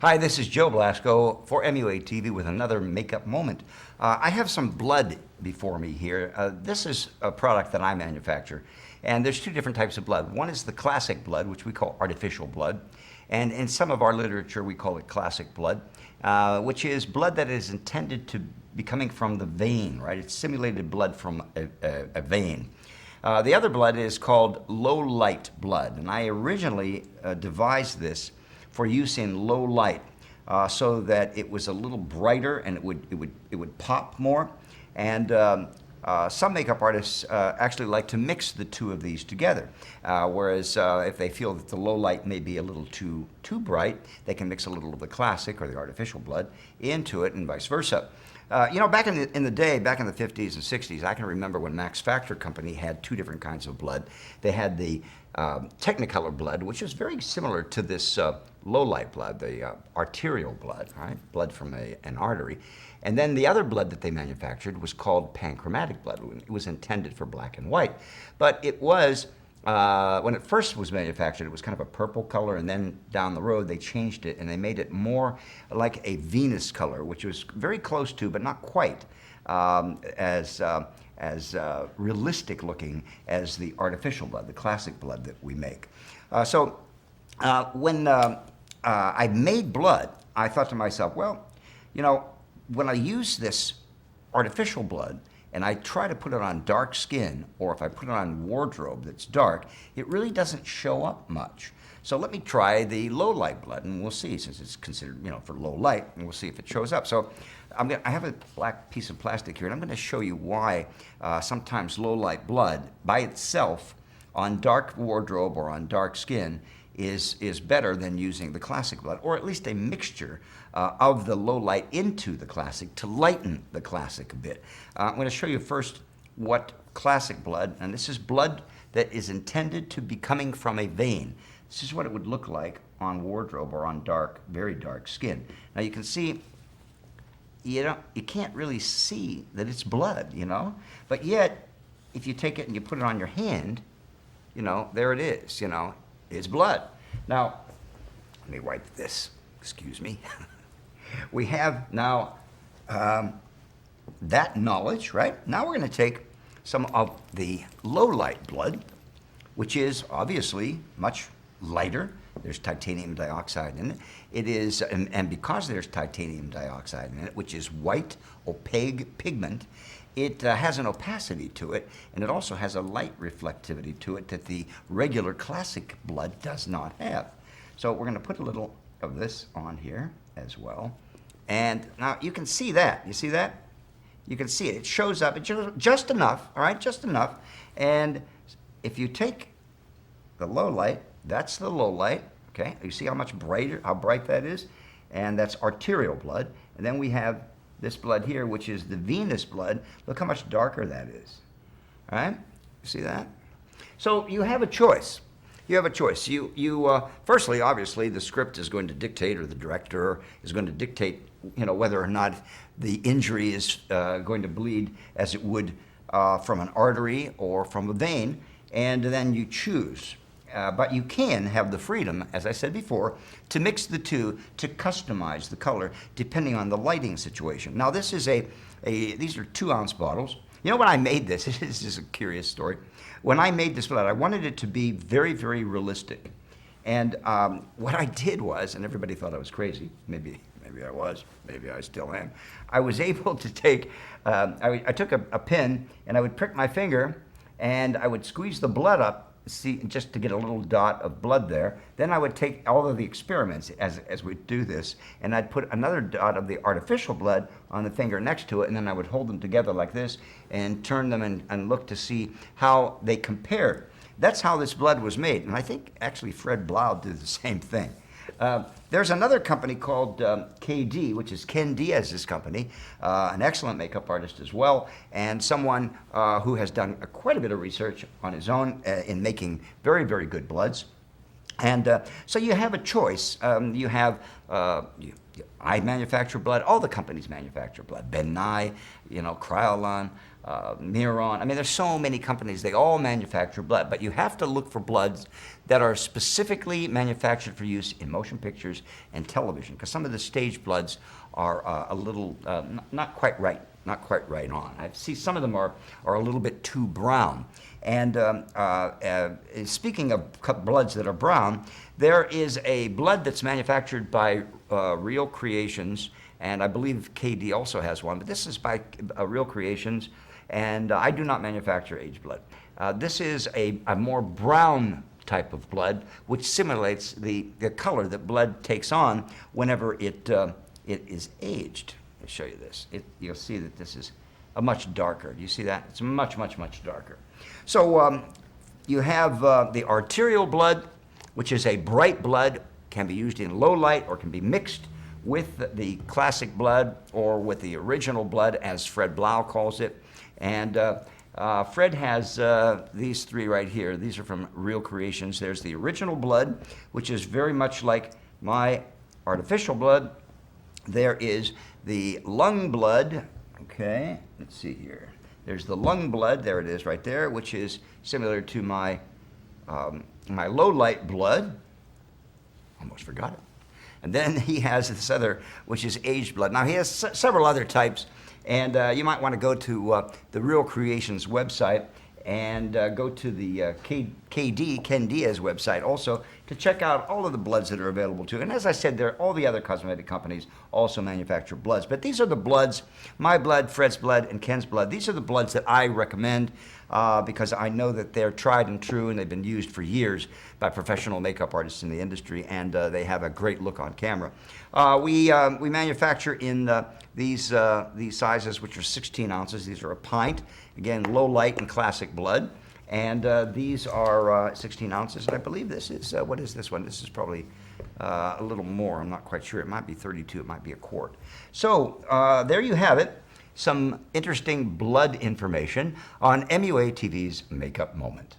Hi, this is Joe Blasco for MUA TV with another makeup moment. I have some blood before me here. This is a product that I manufacture, and there's two different types of blood. One is the classic blood, which we call artificial blood, and in some of our literature we call it classic blood, which is blood that is intended to be coming from the vein, right? It's simulated blood from a vein. The other blood is called low light blood, and I originally devised this for use in low light, so that it was a little brighter and it would pop more. And some makeup artists actually like to mix the two of these together. Whereas if they feel that the low light may be a little too bright, they can mix a little of the classic or the artificial blood into it, and vice versa. Back in the day, back in the 50s and 60s, I can remember when Max Factor Company had two different kinds of blood. They had the Technicolor blood, which is very similar to this low light blood, the arterial blood, right? Blood from an artery. And then the other blood that they manufactured was called Panchromatic Blood. It was intended for black and white. But it was, when it first was manufactured, it was kind of a purple color, and then down the road they changed it and they made it more like a Venus color, which was very close to, but not quite as realistic looking as the artificial blood, the classic blood that we make. When I made blood, I thought to myself, well, when I use this artificial blood and I try to put it on dark skin, or if I put it on wardrobe that's dark, it really doesn't show up much. So let me try the low light blood, and we'll see, since it's considered, for low light, and we'll see if it shows up. So I have a black piece of plastic here, and I'm going to show you why sometimes low light blood by itself on dark wardrobe or on dark skin is better than using the classic blood, or at least a mixture of the low light into the classic to lighten the classic a bit. I'm going to show you first what classic blood, and this is blood that is intended to be coming from a vein. This is what it would look like on wardrobe or on dark, very dark skin. Now you can see, you can't really see that it's blood, but yet if you take it and you put it on your hand, there it is, it's blood. Now, let me wipe this, excuse me. We have now that knowledge, right? Now we're going to take some of the low light blood, which is obviously much lighter. There's titanium dioxide in it. It is, and because there's titanium dioxide in it, which is white, opaque pigment, it has an opacity to it, and it also has a light reflectivity to it that the regular classic blood does not have. So we're going to put a little of this on here as well. And now you can see that. You see that? You can see it. It shows up just enough, all right, just enough. And if you take the low light, that's the low light, okay? You see how bright that is? And that's arterial blood. And then we have this blood here, which is the venous blood. Look how much darker that is, all right? You see that? So you have a choice. You have a choice. Firstly, obviously, the script is going to dictate, or the director is going to dictate, whether or not the injury is going to bleed as it would from an artery or from a vein, and then you choose. But you can have the freedom, as I said before, to mix the two, to customize the color depending on the lighting situation. Now, this is these are 2-ounce bottles. When I made this, this is a curious story. When I made this blood, I wanted it to be very, very realistic. And what I did was, and everybody thought I was crazy, maybe I was, maybe I still am, I was able to take, I took a pin and I would prick my finger and I would squeeze the blood up, see, just to get a little dot of blood there. Then I would take all of the experiments as we do this, and I'd put another dot of the artificial blood on the finger next to it, and then I would hold them together like this and turn them and look to see how they compared. That's how this blood was made, and I think actually Fred Blau did the same thing. There's another company called KD, which is Ken Diaz's company, an excellent makeup artist as well, and someone who has done quite a bit of research on his own in making very, very good bloods. And so you have a choice. I manufacture blood. All the companies manufacture blood. Ben Nye, Kryolan, Miron. I mean, there's so many companies. They all manufacture blood, but you have to look for bloods that are specifically manufactured for use in motion pictures and television, because some of the stage bloods are a little not quite right on. I see some of them are a little bit too brown. And speaking of bloods that are brown, there is a blood that's manufactured by Real Creations, and I believe KD also has one, but this is by Real Creations, and I do not manufacture aged blood. This is a more brown type of blood, which simulates the color that blood takes on whenever it is aged. I'll show you this. You'll see that this is a much darker. Do you see that? It's much, much, much darker. So you have the arterial blood, which is a bright blood, can be used in low light or can be mixed with the classic blood or with the original blood, as Fred Blau calls it. And Fred has these three right here. These are from Real Creations. There's the original blood, which is very much like my artificial blood. There is the lung blood. Okay, let's see here. There's the lung blood. There it is right there, which is similar to my my low light blood. Almost forgot it. And then he has this other, which is aged blood. Now he has several other types, and you might want to go to the Real Creations website and go to the Ken Diaz website also to check out all of the bloods that are available too. And as I said, all the other cosmetic companies also manufacture bloods. But these are the bloods, my blood, Fred's blood, and Ken's blood. These are the bloods that I recommend because I know that they're tried and true, and they've been used for years by professional makeup artists in the industry, and they have a great look on camera. We manufacture in these sizes, which are 16 ounces. These are a pint. Again, low light and classic blood. And these are 16 ounces. And I believe this is, what is this one? This is probably a little more. I'm not quite sure. It might be 32. It might be a quart. So there you have it. Some interesting blood information on MUA TV's Makeup Moment.